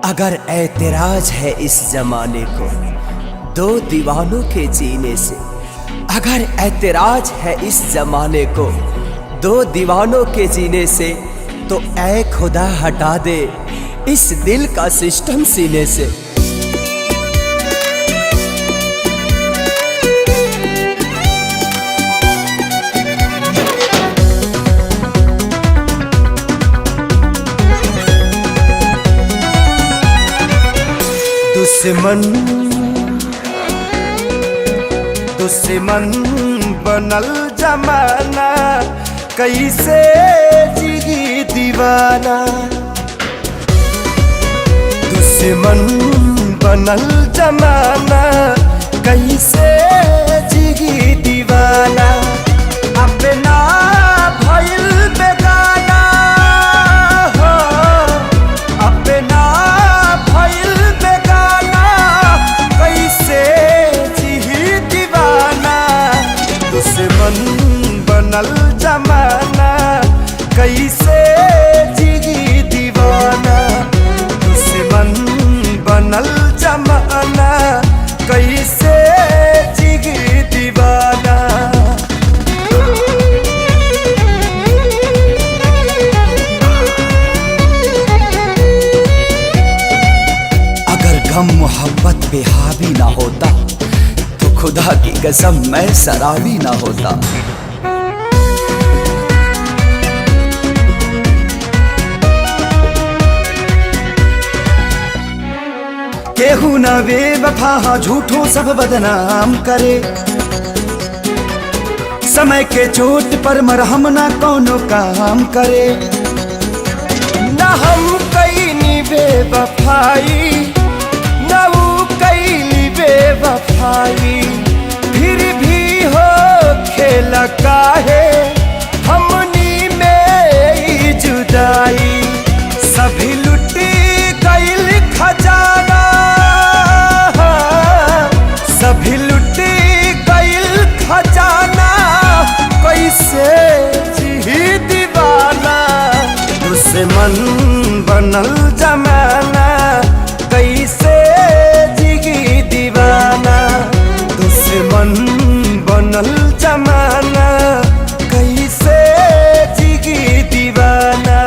अगर ऐतराज है इस जमाने को दो दीवानों के जीने से, अगर ऐतराज है इस जमाने को दो दीवानों के जीने से, तो ऐ खुदा हटा दे इस दिल का सिस्टम सीने से। दुश्मन दुश्मन बनल जमाना, कैसे जिगी दीवाना। दुश्मन बनल जमाना, कैसे जिगी दीवाना। अपना भइल बेगाना हो, अपना भइल बेगाना, कैसे जिही दीवाना। दुश्मन बनल जमाना, कैसे जिगी दीवाना। दुश्मन बनल जमाना, कैसे जिगी दीवाना। अगर गम मोहब्बत पे हावी ना होता, तो खुदा की कसम मैं शराबी ना होता। केहू न बेवफा झूठों सब बदनाम करे, समय के चोट पर मरहम ना कोनो काम करे। न हम कैनी बेवफाई, न वो कैली बेवफाई, फिर भी हो खेल काहे हमनी में जुदाई। सभी लुटी गईल खजाना, सभी लुटी गईल खजाना, कैसे जिही दीवाना। दुश्मन बनल जमाना, कैसे जिगी दीवाना। दुश्मन बनल जमाना, कैसे जिगी दीवाना।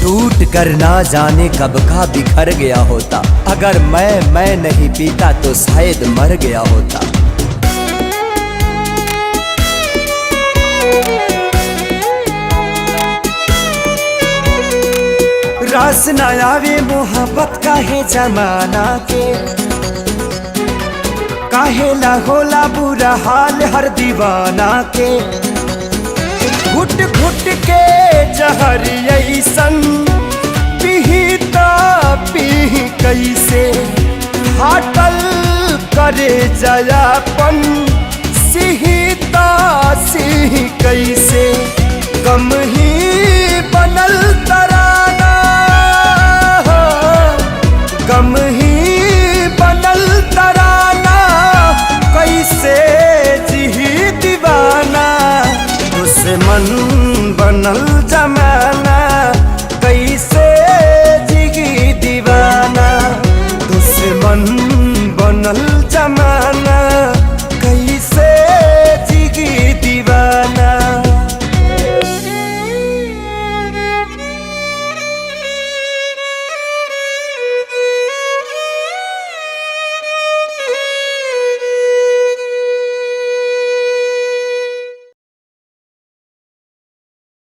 टूट कर ना जाने कब का बिखर गया होता। अगर मैं नहीं पीता तो शायद मर गया होता। रास न आवे मोहब्बत काहे जमाना के, काहे ला होला बुरा हाल हर दीवाना के। घुट घुट के जहर ऐसन पीता पी कैसे, फाटल करे जयापन सिहिता सिह कैसे। कम